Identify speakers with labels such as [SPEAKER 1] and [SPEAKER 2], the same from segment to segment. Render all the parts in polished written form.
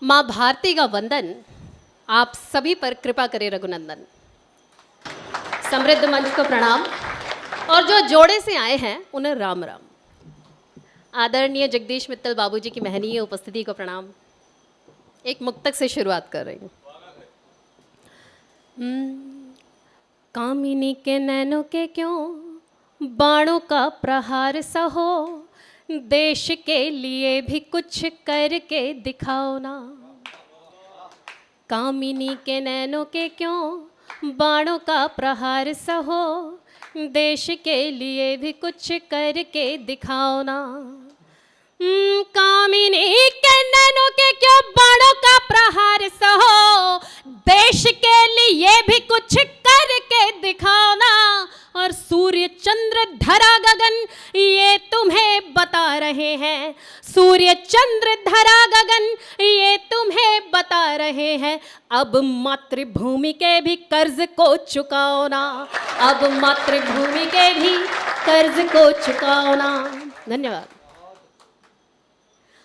[SPEAKER 1] माँ भारती का वंदन आप सभी पर कृपा करे रघुनंदन। समृद्ध मंच को प्रणाम और जो जोड़े से आए हैं उन्हें राम राम। आदरणीय जगदीश मित्तल बाबूजी की महनीय उपस्थिति को प्रणाम। एक मुक्तक से शुरुआत कर रही हूँ। कामिनी के नैनों के क्यों बाणों का प्रहार सहो, देश के लिए भी कुछ करके दिखाओ ना। कामिनी के नैनों के क्यों बाणों का प्रहार सहो, देश के लिए भी कुछ करके दिखाओ ना। कामिनी के नैनों के क्यों बाणों का प्रहार सहो, देश के लिए भी कुछ करके दिखाओ ना। और सूर्य चंद्र धरा गगन ये तुम्हें बता रहे हैं, सूर्य चंद्र धरा गगन ये तुम्हें बता रहे हैं। अब मातृभूमि के भी कर्ज को चुकाओ ना, अब मातृभूमि के भी कर्ज को चुकाओ ना। धन्यवाद।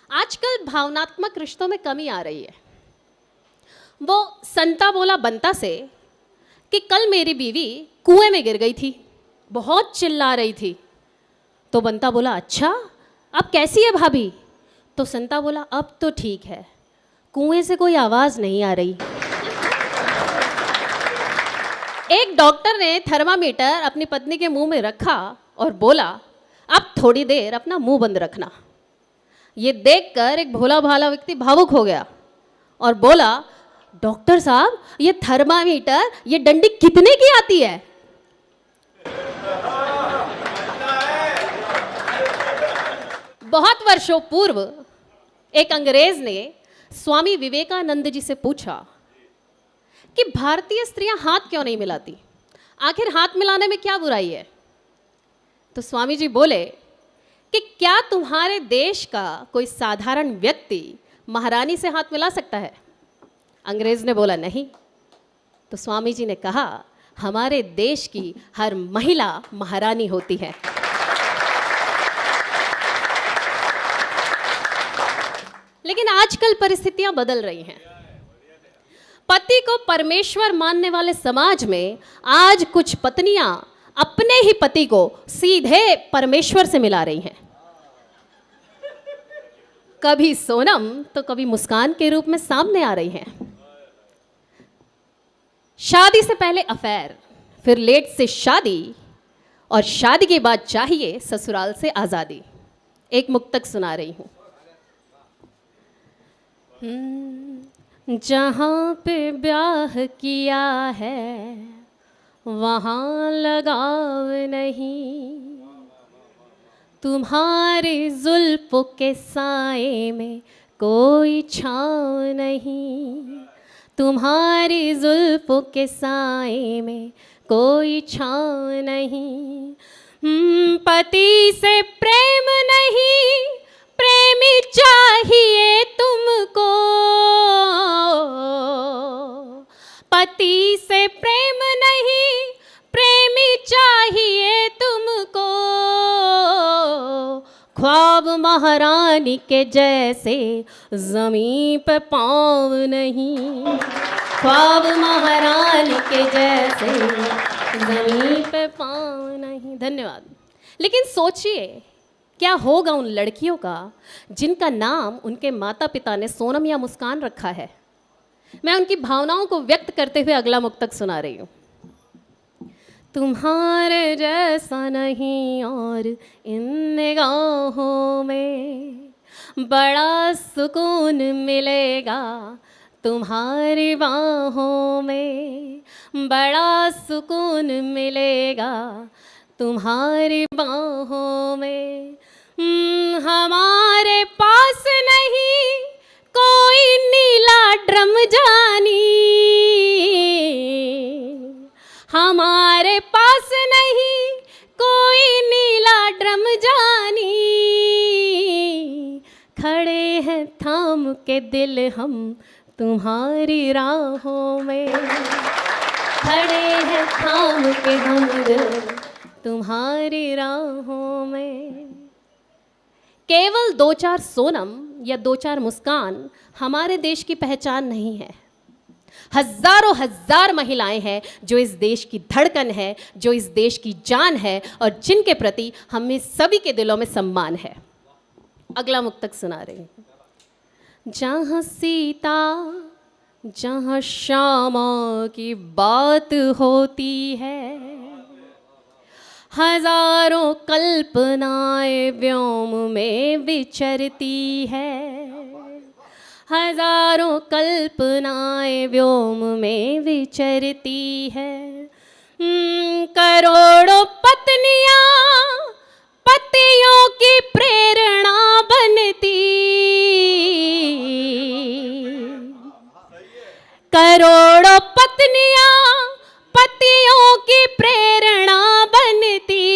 [SPEAKER 1] आजकल भावनात्मक रिश्तों में कमी आ रही है। वो संता बोला बनता से कि कल मेरी बीवी कुएं में गिर गई थी, बहुत चिल्ला रही थी। तो बनता बोला अच्छा अब कैसी है भाभी? तो संता बोला अब तो ठीक है, कुएं से कोई आवाज़ नहीं आ रही। एक डॉक्टर ने थर्मामीटर अपनी पत्नी के मुंह में रखा और बोला अब थोड़ी देर अपना मुंह बंद रखना। ये देखकर एक भोला भाला व्यक्ति भावुक हो गया और बोला डॉक्टर साहब ये थर्मामीटर ये डंडी कितने की आती है? बहुत वर्षों पूर्व एक अंग्रेज ने स्वामी विवेकानंद जी से पूछा कि भारतीय स्त्रियां हाथ क्यों नहीं मिलाती, आखिर हाथ मिलाने में क्या बुराई है? तो स्वामी जी बोले कि क्या तुम्हारे देश का कोई साधारण व्यक्ति महारानी से हाथ मिला सकता है? अंग्रेज ने बोला नहीं। तो स्वामी जी ने कहा हमारे देश की हर महिला महारानी होती है। लेकिन आजकल परिस्थितियां बदल रही हैं। पति को परमेश्वर मानने वाले समाज में आज कुछ पत्नियां अपने ही पति को सीधे परमेश्वर से मिला रही हैं। कभी सोनम तो कभी मुस्कान के रूप में सामने आ रही हैं। शादी से पहले अफेयर, फिर लेट से शादी और शादी के बाद चाहिए ससुराल से आज़ादी। एक मुक्तक सुना रही हूँ। जहाँ पे ब्याह किया है वहाँ लगाव नहीं, तुम्हारी जुल्फों के साए में कोई छाँव नहीं, तुम्हारी जुल्फों के साए में कोई छाँव नहीं। पति से प्रेम नहीं प्रेमी चाहिए तुमको, पति से प्रेम नहीं प्रेमी चाहिए तुमको। ख्वाब महारानी के जैसे ज़मीं पे पाँव नहीं, ख्वाब महारानी के जैसे ज़मीं पे पाँव नहीं। धन्यवाद। लेकिन सोचिए क्या होगा उन लड़कियों का जिनका नाम उनके माता पिता ने सोनम या मुस्कान रखा है। मैं उनकी भावनाओं को व्यक्त करते हुए अगला मुक्तक सुना रही हूँ। तुम्हारे जैसा नहीं और इन निगाहों में बड़ा सुकून मिलेगा, तुम्हारी बाहों में बड़ा सुकून मिलेगा, तुम्हारी बाहों में। हमारे पास नहीं कोई नीला ड्रम जानी, हमारे पास नहीं कोई नीला ड्रम जानी। खड़े हैं थाम के दिल हम तुम्हारी राहों में, खड़े हैं थाम के हम दिल तुम्हारी राहों में। केवल 2-4 सोनम या दो चार मुस्कान हमारे देश की पहचान नहीं है। हजारों हजार महिलाएं हैं जो इस देश की धड़कन है, जो इस देश की जान है और जिनके प्रति हमें सभी के दिलों में सम्मान है। अगला मुक्तक सुना रही हूं। जहाँ सीता जहाँ श्यामा की बात होती है, हजारों कल्पनाएं व्योम में विचरती है, हजारों कल्पनाएं व्योम में विचरती है। करोड़ों पत्नियां पतियों की प्रेरणा बनती, करोड़ों पत्नियां पतियों की प्रेरणा बनती,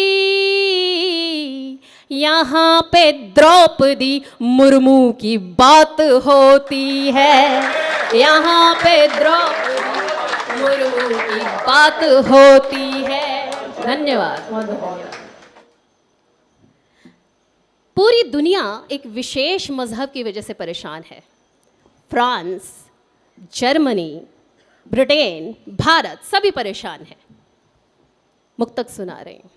[SPEAKER 1] यहाँ पे द्रौपदी मुर्मू की बात होती है, यहाँ पे द्रौपदी मुर्मू की बात होती है। धन्यवाद, बहुत धन्यवाद। पूरी दुनिया एक विशेष मजहब की वजह से परेशान है। फ्रांस, जर्मनी, ब्रिटेन, भारत सभी परेशान है। मुक्तक सुना रही हूं।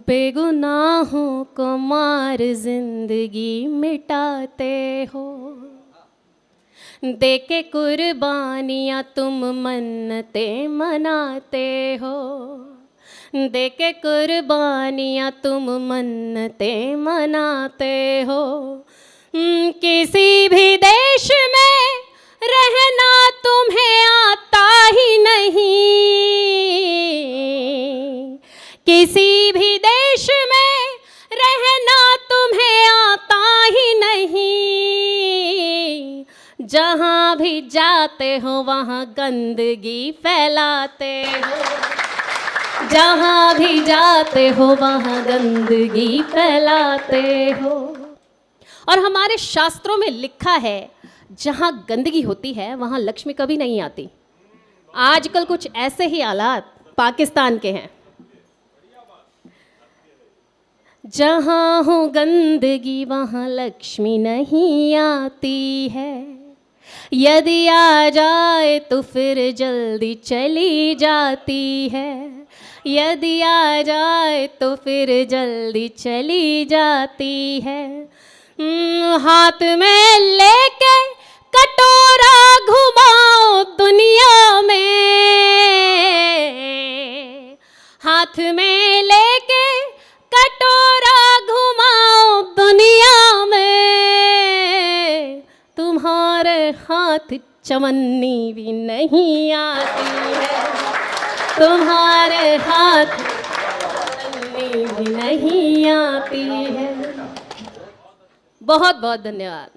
[SPEAKER 1] बेगुनाहों को मार जिंदगी मिटाते हो, देके कुर्बानियां तुम मन्नते मनाते हो, देके कुर्बानियां तुम मन्नते मनाते हो। किसी भी देश में रहना तुम्हें आता ही नहीं, किसी भी देश में रहना तुम्हें आता ही नहीं। जहाँ भी जाते हो वहाँ गंदगी फैलाते हो, जहाँ भी जाते हो वहाँ गंदगी फैलाते हो। और हमारे शास्त्रों में लिखा है जहाँ गंदगी होती है वहाँ लक्ष्मी कभी नहीं आती। आजकल कुछ ऐसे ही हालात पाकिस्तान के हैं। जहाँ हो गंदगी वहाँ लक्ष्मी नहीं आती है, यदि आ जाए तो फिर जल्दी चली जाती है, यदि आ जाए तो फिर जल्दी चली जाती है। हाथ में लेके कटोरा घुमाओ दुनिया में, हाथ में लेके कटोरा घुमाओ दुनिया में, तुम्हारे हाथ चवन्नी भी नहीं आती है, तुम्हारे हाथ चवन्नी भी नहीं आती है। बहुत बहुत धन्यवाद।